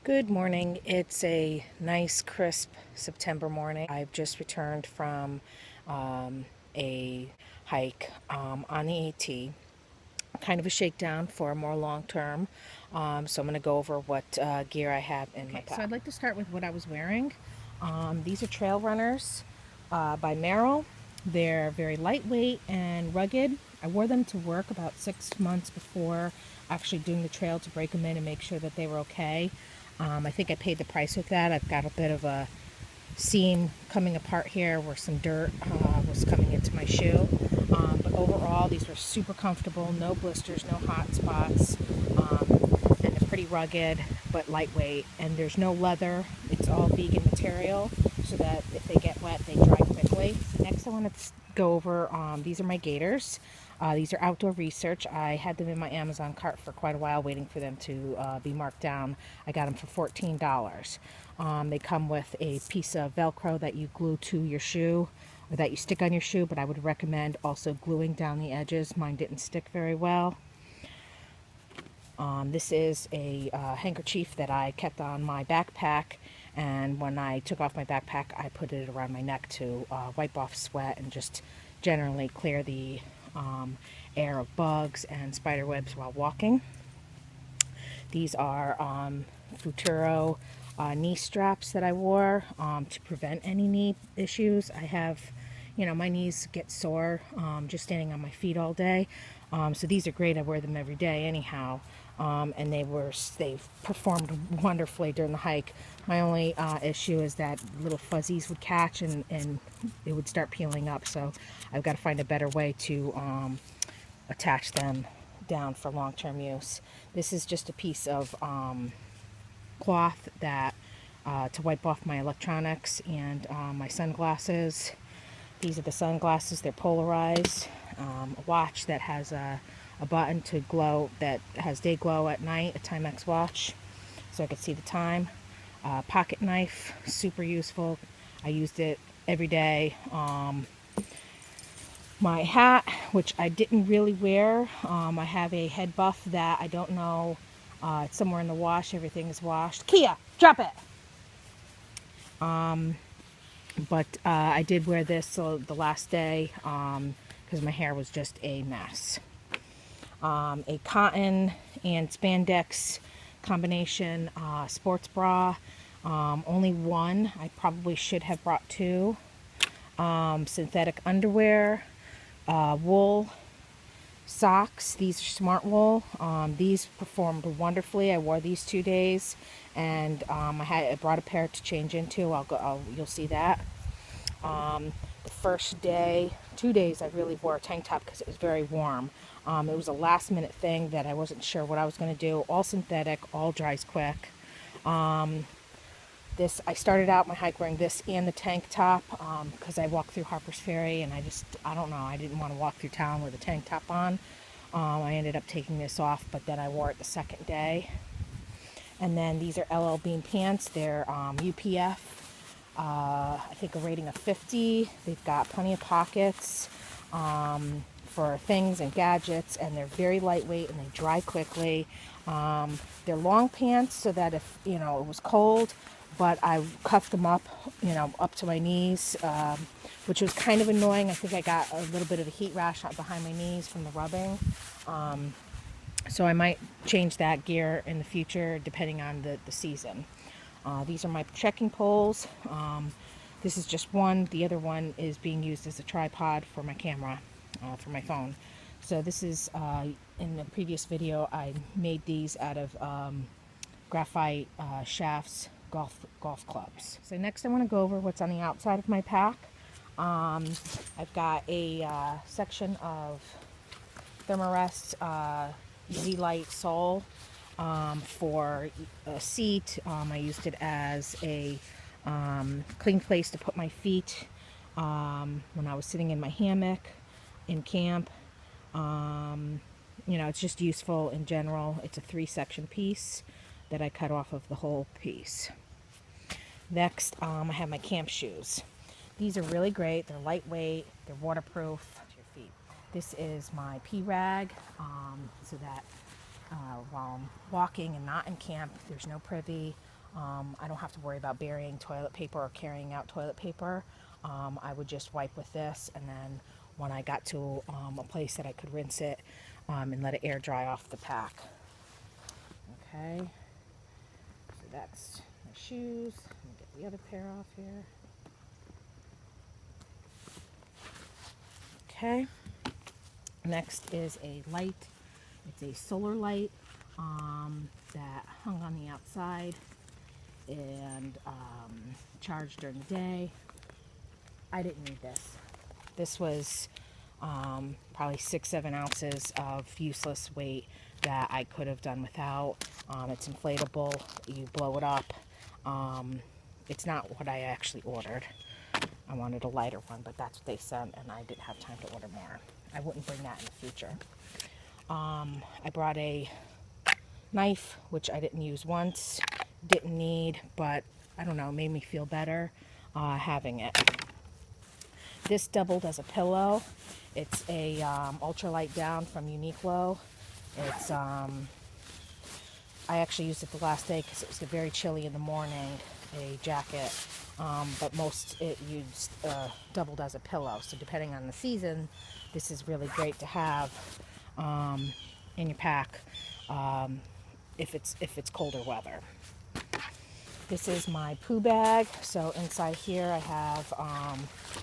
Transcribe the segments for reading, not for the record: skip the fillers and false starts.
Good morning. It's a nice, crisp September morning. I've just returned from a hike on the AT, kind of a shakedown for a more long term. So I'm going to go over what gear I have in my pack. So I'd like to start with what I was wearing. These are trail runners by Merrell. They're very lightweight and rugged. I wore them to work about 6 months before actually doing the trail to break them in and make sure that they were okay. I think I paid the price with that. I've got a bit of a seam coming apart here where some dirt was coming into my shoe. But overall, these were super comfortable, no blisters, no hot spots, and they're pretty rugged but lightweight. And there's no leather. It's all vegan material so that if they get wet, they dry quickly. Next, I want to go over, these are my gaiters. These are Outdoor Research. I had them in my Amazon cart for quite a while waiting for them to be marked down. I got them for $14. They come with a piece of Velcro that you glue to your shoe or that you stick on your shoe, but I would recommend also gluing down the edges. Mine didn't stick very well. This is a handkerchief that I kept on my backpack, and when I took off my backpack I put it around my neck to wipe off sweat and just generally clear the air of bugs and spider webs while walking. These are Futuro knee straps that I wore to prevent any knee issues. I have, my knees get sore just standing on my feet all day. So these are great. I wear them every day anyhow. And they've performed wonderfully during the hike. My only issue is that little fuzzies would catch and it would start peeling up. So I've got to find a better way to attach them down for long-term use. This is just a piece of cloth that to wipe off my electronics and my sunglasses. These are the sunglasses. They're polarized. A watch that has a button to glow, that has day glow at night, a Timex watch, so I could see the time. Pocket knife, super useful. I used it every day. My hat, which I didn't really wear. I have a head buff that I don't know. It's somewhere in the wash. Everything is washed. Kia, drop it! But I did wear this the last day because my hair was just a mess. A cotton and spandex combination sports bra. Only one. I probably should have brought two. Synthetic underwear. Wool socks. These are smart wool. These performed wonderfully. I wore these 2 days, and I brought a pair to change into. You'll see that. The first day, 2 days, I really wore a tank top because it was very warm. It was a last minute thing that I wasn't sure what I was going to do. All synthetic, all dries quick. I started out my hike wearing this and the tank top because I walked through Harper's Ferry, and I don't know, I didn't want to walk through town with a tank top on. I ended up taking this off, but then I wore it the second day. And then these are LL Bean pants. They're UPF. I think a rating of 50. They've got plenty of pockets for things and gadgets, and they're very lightweight and they dry quickly. They're long pants so that if it was cold, but I cuffed them up, up to my knees, which was kind of annoying. I think I got a little bit of a heat rash behind my knees from the rubbing. So I might change that gear in the future depending on the season. These are my trekking poles. This is just one. The other one is being used as a tripod for my camera, for my phone. So this is, in the previous video, I made these out of graphite shafts, golf clubs. So next I want to go over what's on the outside of my pack. I've got a section of Thermarest Z-Lite sole for a seat. I used it as a clean place to put my feet when I was sitting in my hammock in camp. It's just useful in general. It's a 3-section piece that I cut off of the whole piece. Next, I have my camp shoes. These are really great. They're lightweight. They're waterproof to your feet. This is my pee rag, so that while I'm walking and not in camp, there's no privy. I don't have to worry about burying toilet paper or carrying out toilet paper. I would just wipe with this, and then when I got to a place that I could rinse it and let it air dry off the pack. Okay, so that's my shoes. Let me get the other pair off here. Okay, next is a light. It's a solar light that hung on the outside and charged during the day. I didn't need this. This was probably 6-7 ounces of useless weight that I could have done without. It's inflatable. You blow it up. It's not what I actually ordered. I wanted a lighter one, but that's what they sent, and I didn't have time to order more. I wouldn't bring that in the future. I brought a knife, which I didn't use once, didn't need, but I don't know, made me feel better having it. This doubled as a pillow. It's a ultralight down from Uniqlo. It's I actually used it the last day because it was very chilly in the morning, a jacket, but most it used doubled as a pillow. So depending on the season, this is really great to have in your pack if it's colder weather. This is my poo bag. So inside here I have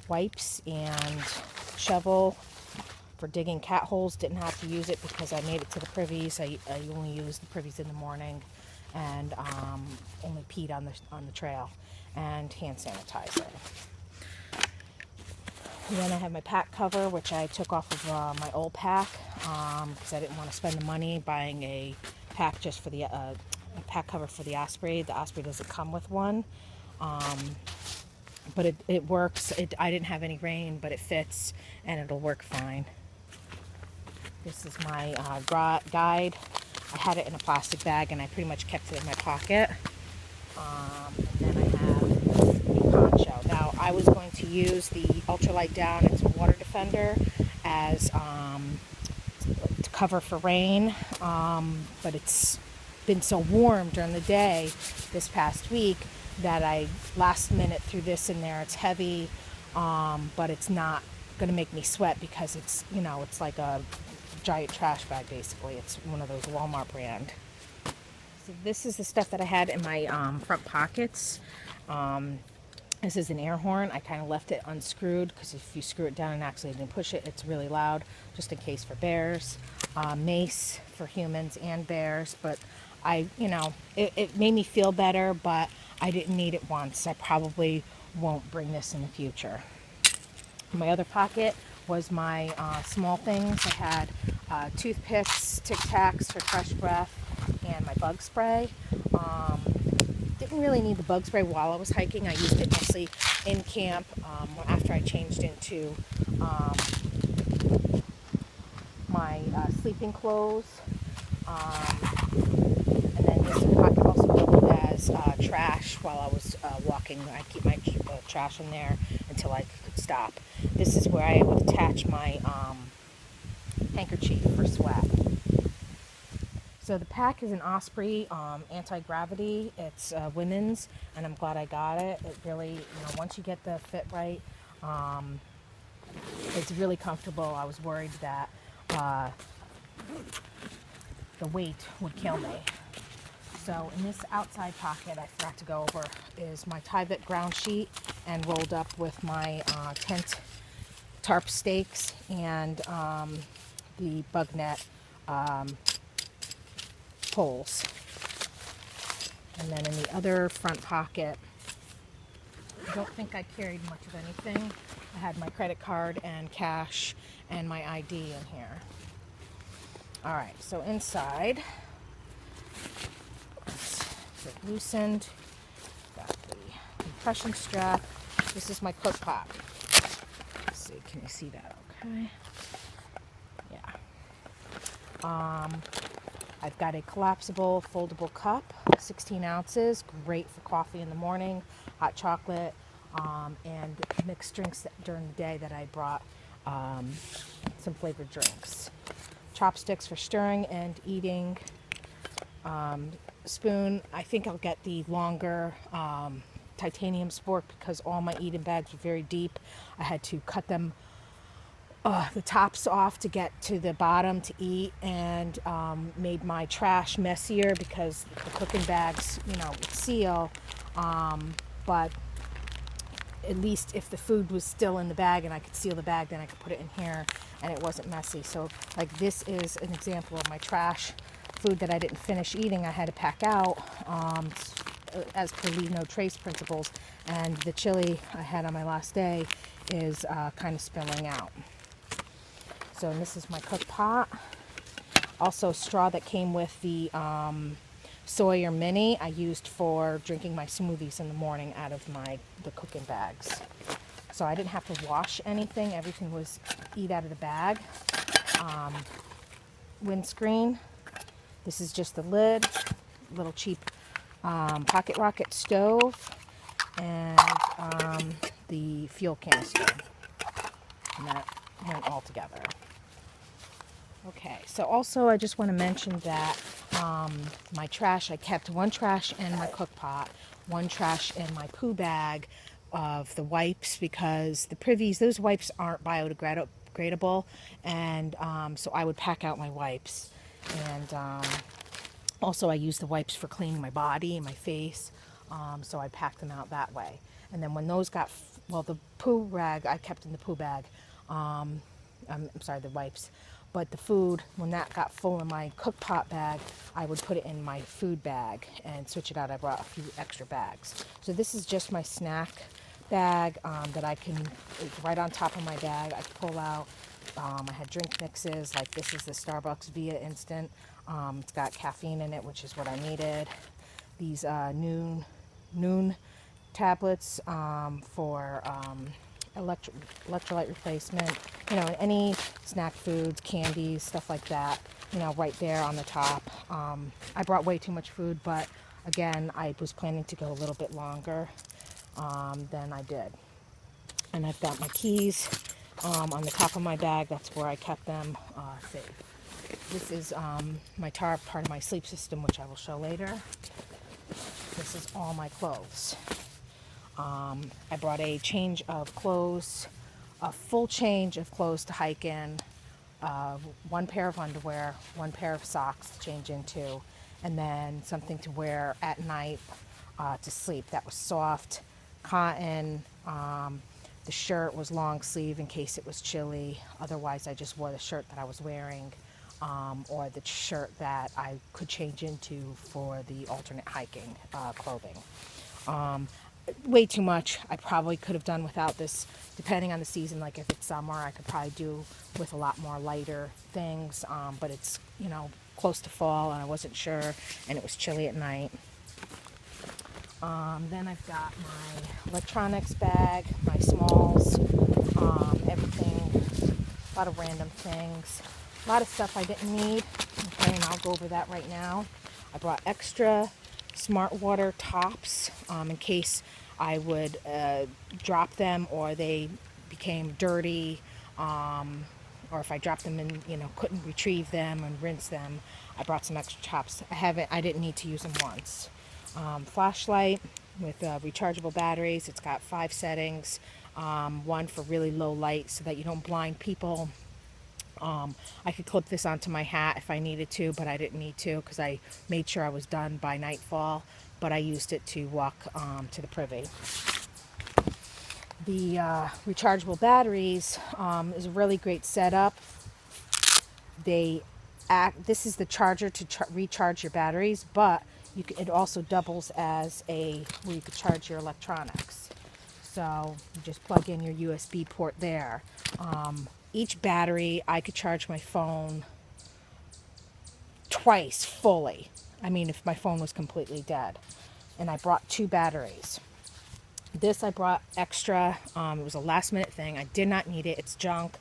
wipes and shovel for digging cat holes. Didn't have to use it because I made it to the privies. I only used the privies in the morning, and only peed on the trail. And hand sanitizer. And then I have my pack cover, which I took off of my old pack because I didn't want to spend the money buying a pack just for the a pack cover for the Osprey. The Osprey doesn't come with one, but it works. I didn't have any rain, but it fits and it'll work fine. This is my guide. I had it in a plastic bag and I pretty much kept it in my pocket. And then I have a poncho. Now I was going to use the ultralight down. It's a water defender as to cover for rain, but it's been so warm during the day this past week that I last minute threw this in there. It's heavy, but it's not going to make me sweat because it's, you know, it's like a giant trash bag basically. It's one of those Walmart brand. So this is the stuff that I had in my front pockets. This is an air horn. I kind of left it unscrewed because if you screw it down and accidentally push it, it's really loud, just in case for bears. Mace for humans and bears, but it made me feel better, but I didn't need it once. I probably won't bring this in the future. My other pocket was my small things. I had toothpicks, Tic Tacs for fresh breath, and my bug spray. Didn't really need the bug spray while I was hiking. I used it mostly in camp after I changed into my sleeping clothes. And then this pocket also doubled as trash while I was walking. I keep my trash in there until I could stop. This is where I would attach my handkerchief for sweat. So the pack is an Osprey anti-gravity. It's women's, and I'm glad I got it. It really, once you get the fit right, it's really comfortable. I was worried that the weight would kill me. So in this outside pocket, I forgot to go over, is my Tyvek ground sheet and rolled up with my tent tarp stakes and the bug net poles. And then in the other front pocket, I don't think I carried much of anything. I had my credit card and cash and my ID in here. All right, so inside, let's get it loosened. Got the compression strap. This is my cook pot. Let's see, can you see that okay? Yeah. I've got a collapsible foldable cup, 16 ounces, great for coffee in the morning, hot chocolate, and mixed drinks during the day that I brought some flavored drinks. Chopsticks for stirring and eating, spoon, I think I'll get the longer titanium spork because all my eating bags were very deep. I had to cut them the tops off to get to the bottom to eat, and made my trash messier because the cooking bags, would seal. But at least if the food was still in the bag and I could seal the bag, then I could put it in here and it wasn't messy. So like this is an example of my trash food that I didn't finish eating. I had to pack out as per leave no trace principles, and the chili I had on my last day is kind of spilling out. So this is my cook pot. Also straw that came with the Sawyer mini I used for drinking my smoothies in the morning out of the cooking bags. So I didn't have to wash anything. Everything was eat out of the bag. Windscreen. This is just the lid. Little cheap pocket rocket stove. And the fuel canister. And that went all together. Okay, so also I just want to mention that my trash, I kept one trash in my cook pot, one trash in my poo bag of the wipes, because the privies, those wipes aren't biodegradable, and so I would pack out my wipes. And also I use the wipes for cleaning my body and my face, so I packed them out that way. And then when those got, the poo rag I kept in the poo bag, I'm sorry, the wipes. But the food, when that got full in my cook pot bag, I would put it in my food bag and switch it out. I brought a few extra bags. So this is just my snack bag that I can, it's right on top of my bag. I pull out, I had drink mixes, like this is the Starbucks Via Instant. It's got caffeine in it, which is what I needed. These noon tablets for electrolyte replacement, any snack foods, candies, stuff like that, right there on the top. I brought way too much food, but again, I was planning to go a little bit longer than I did. And I've got my keys on the top of my bag. That's where I kept them safe. This is my tarp, part of my sleep system, which I will show later. This is all my clothes. I brought a change of clothes, a full change of clothes to hike in, one pair of underwear, one pair of socks to change into, and then something to wear at night to sleep. That was soft cotton. The shirt was long sleeve in case it was chilly. Otherwise, I just wore the shirt that I was wearing, or the shirt that I could change into for the alternate hiking clothing. Way too much. I probably could have done without this, depending on the season. Like if it's summer, I could probably do with a lot more lighter things, but it's, close to fall and I wasn't sure, and it was chilly at night. Then I've got my electronics bag, my smalls, everything, a lot of random things, a lot of stuff I didn't need, okay, and I'll go over that right now. I brought extra smart water tops in case I would drop them or they became dirty, or if I dropped them and couldn't retrieve them and rinse them. I brought some extra tops. I didn't need to use them once. Flashlight with rechargeable batteries. It's got 5 settings, one for really low light so that you don't blind people. I could clip this onto my hat if I needed to, but I didn't need to because I made sure I was done by nightfall, but I used it to walk to the privy. The rechargeable batteries is a really great setup. This is the charger to recharge your batteries, but it also doubles as where you could charge your electronics. So you just plug in your USB port there. Each battery, I could charge my phone twice fully. I mean, if my phone was completely dead. And I brought 2 batteries. This I brought extra. It was a last minute thing. I did not need it. It's junk.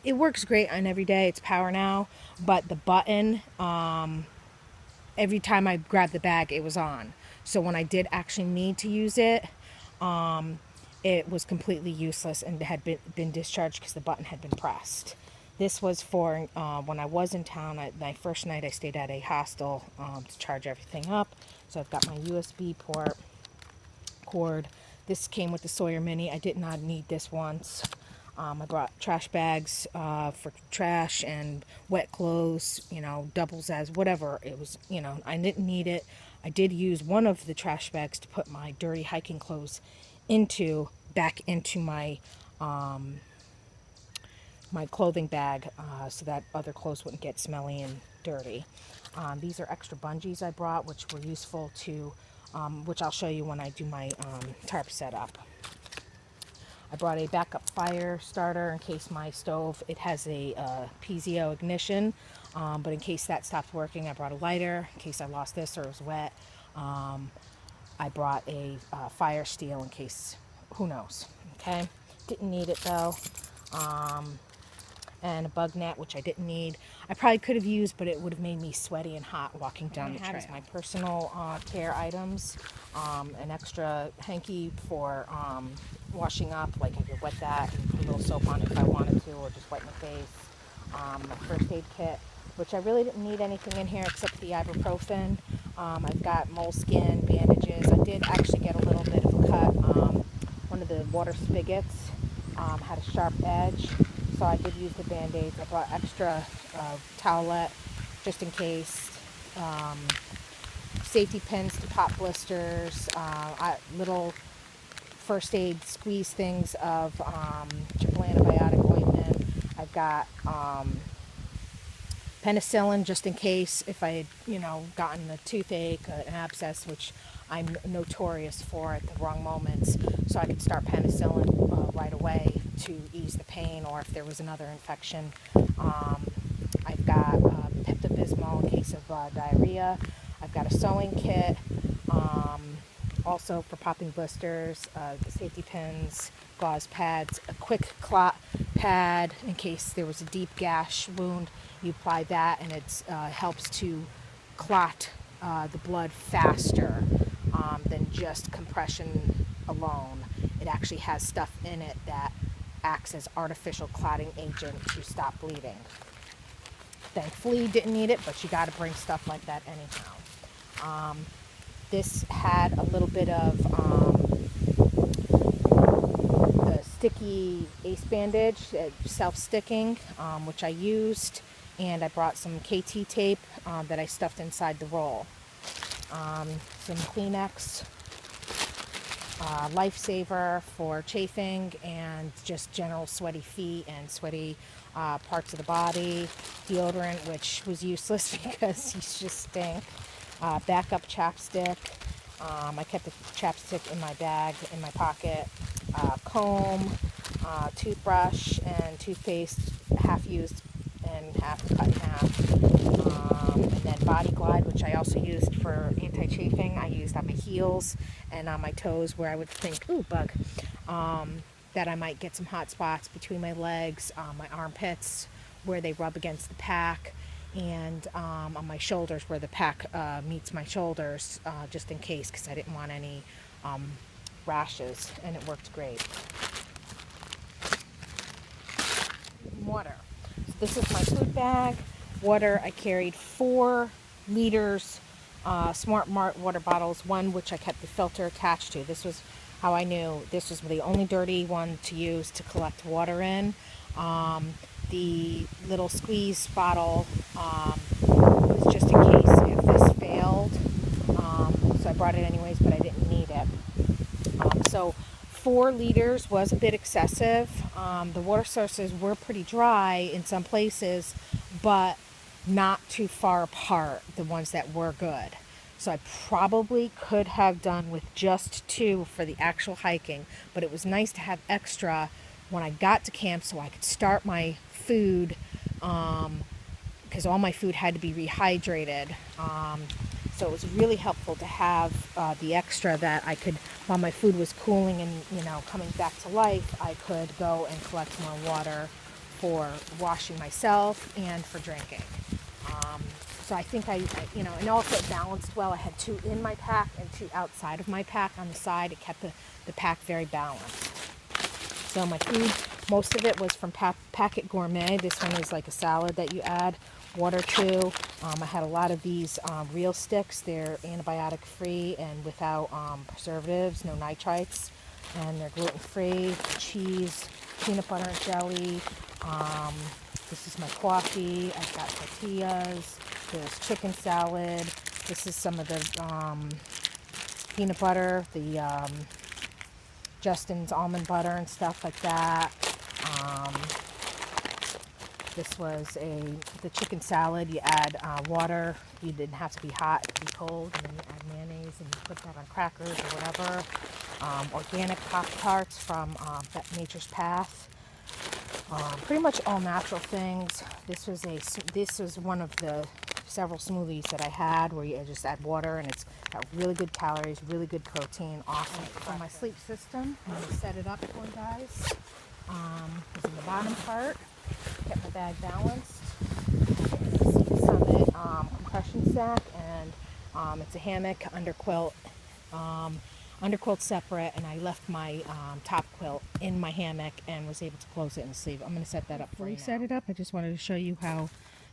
It works great on every day. It's power now. But the button, every time I grabbed the bag, it was on. So when I did actually need to use it, it was completely useless and had been discharged because the button had been pressed. This was for when I was in town. My first night I stayed at a hostel to charge everything up. So I've got my USB port, cord. This came with the Sawyer Mini. I did not need this once. I brought trash bags for trash and wet clothes, doubles as whatever. It was, I didn't need it. I did use one of the trash bags to put my dirty hiking clothes back into my my clothing bag so that other clothes wouldn't get smelly and dirty. These are extra bungees I brought, which were useful to, which I'll show you when I do my tarp setup. I brought a backup fire starter in case my stove, it has a piezo ignition, but in case that stopped working, I brought a lighter in case I lost this or it was wet. I brought a fire steel in case, who knows, okay? Didn't need it though. And a bug net, which I didn't need. I probably could have used, but it would have made me sweaty and hot walking down the trail. My personal care items, an extra hanky for washing up, like I could wet that and put a little soap on it if I wanted to, or just wipe my face. My first aid kit, which I really didn't need anything in here except the ibuprofen. I've got moleskin, bandages. I did actually get a little bit of a cut. One of the water spigots had a sharp edge. So I did use the Band-Aids. I brought extra towelette just in case. Safety pins to pop blisters. Little first aid squeeze things of triple antibiotic ointment. I've got penicillin just in case if I had, gotten a toothache, an abscess, which I'm notorious for at the wrong moments. So I could start penicillin right away to ease the pain, or if there was another infection. I've got Pepto-Bismol in case of diarrhea. I've got a sewing kit, also for popping blisters, the safety pins, gauze pads, a quick clot pad in case there was a deep gash wound. You apply that and it helps to clot the blood faster than just compression alone. It actually has stuff in it that acts as artificial clotting agent to stop bleeding. Thankfully, didn't need it, but you got to bring stuff like that anyhow. This had a little bit of the sticky ace bandage, self-sticking, which I used, and I brought some KT tape that I stuffed inside the roll. Some Kleenex, lifesaver for chafing and just general sweaty feet and sweaty parts of the body. Deodorant, which was useless because you just stink. Backup chapstick. I kept the chapstick in my bag, in my pocket. Comb, toothbrush, and toothpaste, half used and half cut in half. And then Body Glide, which I also used for anti-chafing. I used on my heels and on my toes where I would think, ooh, bug, that I might get some hot spots between my legs, my armpits where they rub against the pack, and on my shoulders where the pack meets my shoulders, just in case, because I didn't want any rashes, and it worked great. Water. So this is my food bag. Water, I carried 4 liters Smart Mart water bottles, one which I kept the filter attached to. This was how I knew this was the only dirty one to use to collect water in. The little squeeze bottle was just in case if this failed. So I brought it anyways, but I didn't need it. So 4 liters was a bit excessive. The water sources were pretty dry in some places, but not too far apart, the ones that were good. So I probably could have done with just 2 for the actual hiking, but it was nice to have extra when I got to camp so I could start my food, because all my food had to be rehydrated. So it was really helpful to have the extra that I could, while my food was cooling and coming back to life, I could go and collect more water for washing myself and for drinking. So I think and also it balanced well. I had 2 in my pack and 2 outside of my pack on the side. It kept the pack very balanced. So my food Most of it was from Packet Gourmet. This one is like a salad that you add water to. I had a lot of these reel sticks. They're antibiotic free and without preservatives, no nitrites, and they're gluten free. Cheese, peanut butter and jelly. This is my coffee. I've got tortillas. There's chicken salad. This is some of the peanut butter, the Justin's almond butter and stuff like that. This was the chicken salad. You add water. You didn't have to be hot, it could be cold. And then you add mayonnaise and you put that on crackers or whatever. Organic Pop-Tarts from Nature's Path. Pretty much all natural things. This was one of the several smoothies that I had where you just add water and it's got really good calories, really good protein. Awesome. For my sleep system, I'm going to set it up for you guys. It's in the bottom part. Get my bag balanced. Seat Summit compression sack, and it's a hammock, underquilt. Underquilt separate, and I left my top quilt in my hammock and was able to close it in the sleeve. I'm going to set that up for you. Set it up. I just wanted to show you how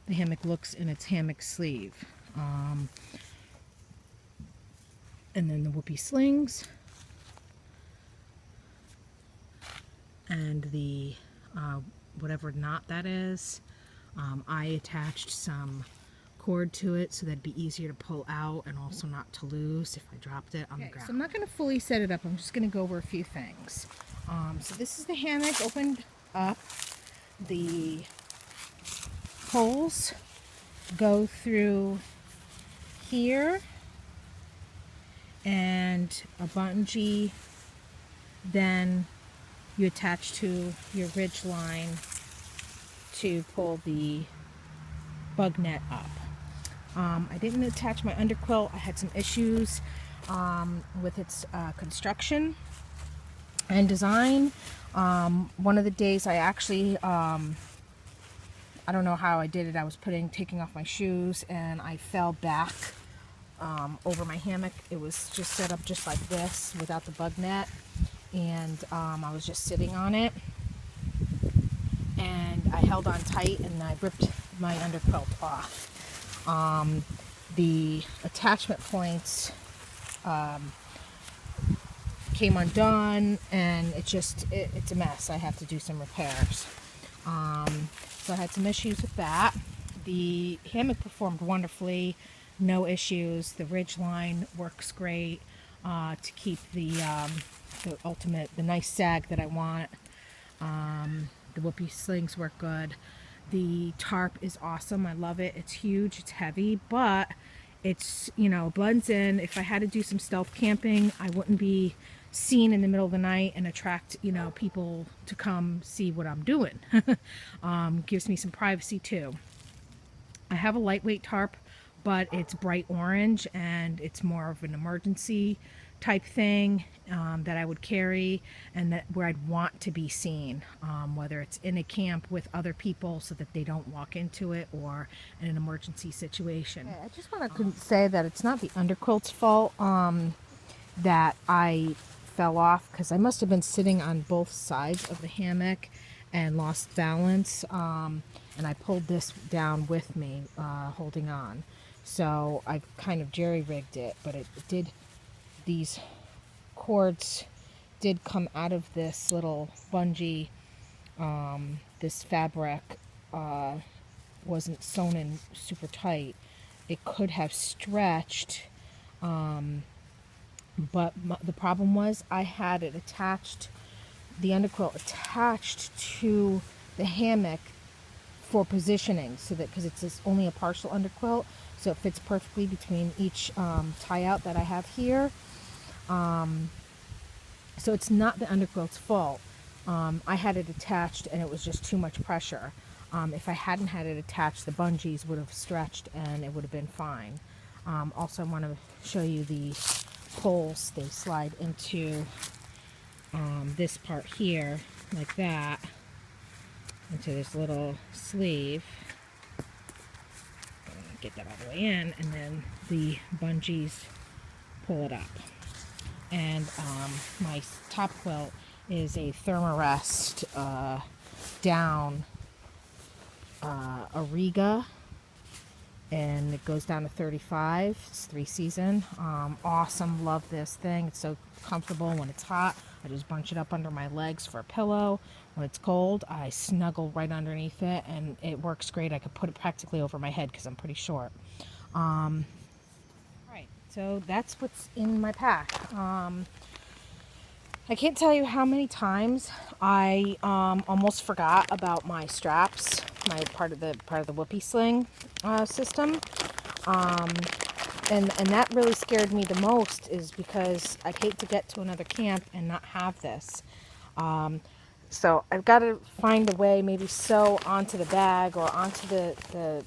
the hammock looks in its hammock sleeve. And then the whoopee slings. And the whatever knot that is. I attached some cord to it so that'd be easier to pull out and also not to lose if I dropped it on the ground. So I'm not going to fully set it up. I'm just going to go over a few things. So this is the hammock opened up. The poles go through here and a bungee, then you attach to your ridge line to pull the bug net up. I didn't attach my underquilt. I had some issues with its construction and design. One of the days I actually, I don't know how I did it. I was taking off my shoes and I fell back over my hammock. It was just set up just like this without the bug net. And I was just sitting on it. And I held on tight and I ripped my underquilt off. The attachment points came undone and it's a mess. I have to do some repairs. So I had some issues with that. The hammock performed wonderfully, no issues. The ridge line works great to keep the nice sag that I want. The whoopee slings work good. The tarp is awesome. I love it. It's huge. It's heavy, but it's, blends in. If I had to do some stealth camping, I wouldn't be seen in the middle of the night and attract, people to come see what I'm doing. Gives me some privacy too. I have a lightweight tarp, but it's bright orange and it's more of an emergency type thing that I would carry and where I'd want to be seen, whether it's in a camp with other people so that they don't walk into it or in an emergency situation. Okay, I just want to say that it's not the underquilt's fault that I fell off, because I must have been sitting on both sides of the hammock and lost balance, and I pulled this down with me holding on. So I kind of jerry-rigged it, but it did. These cords did come out of this little bungee. This fabric wasn't sewn in super tight. It could have stretched, but the problem was I had it attached, the underquilt attached to the hammock for positioning, so that because it's only a partial underquilt, so it fits perfectly between each tie out that I have here. So it's not the underquilt's fault. I had it attached and it was just too much pressure. If I hadn't had it attached, the bungees would have stretched and it would have been fine. Also, I want to show you the poles. They slide into this part here, like that, into this little sleeve. Get that all the way in, and then the bungees pull it up. And my top quilt is a Thermarest down Ariga, and it goes down to 35. It's 3-season. Awesome. Love this thing. It's so comfortable when it's hot. I just bunch it up under my legs for a pillow. When it's cold, I snuggle right underneath it, and it works great. I could put it practically over my head because I'm pretty short. Right, so that's what's in my pack. I can't tell you how many times I almost forgot about my straps, my part of the whoopee sling system, and that really scared me the most, is because I'd hate to get to another camp and not have this. So I've got to find a way, maybe sew onto the bag or onto the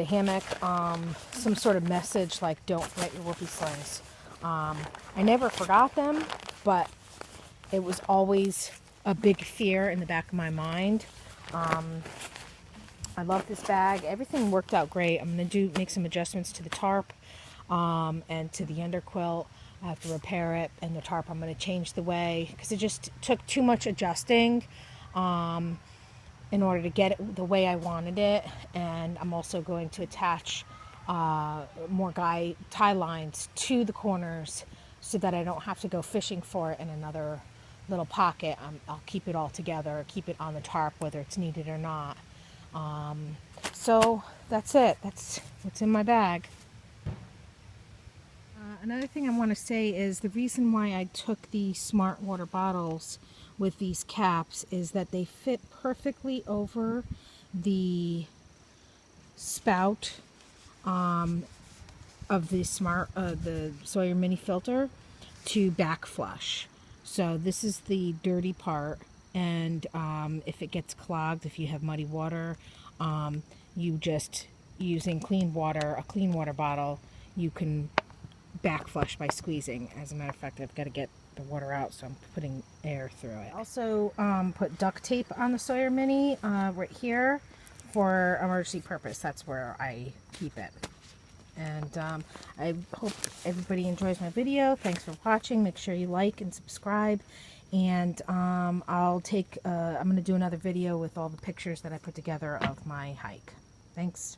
hammock, some sort of message like "Don't forget your whoopee slings." I never forgot them, but it was always a big fear in the back of my mind. I love this bag. Everything worked out great. I'm going to make some adjustments to the tarp and to the underquilt. I have to repair it, and the tarp I'm going to change the way, because it just took too much adjusting in order to get it the way I wanted it. And I'm also going to attach more tie lines to the corners so that I don't have to go fishing for it in another little pocket. I'll keep it all together, keep it on the tarp whether it's needed or not. So that's it. That's what's in my bag. Another thing I want to say is the reason why I took the Smart water bottles with these caps is that they fit perfectly over the spout of the the Sawyer mini filter to back flush. So this is the dirty part, and if it gets clogged, if you have muddy water, you just using clean water, a clean water bottle, you can back flush by squeezing. As a matter of fact, I've got to get the water out, so I'm putting air through it. I also put duct tape on the Sawyer Mini right here for emergency purpose. That's where I keep it. And I hope everybody enjoys my video. Thanks for watching. Make sure you like and subscribe. And I'm going to do another video with all the pictures that I put together of my hike. Thanks.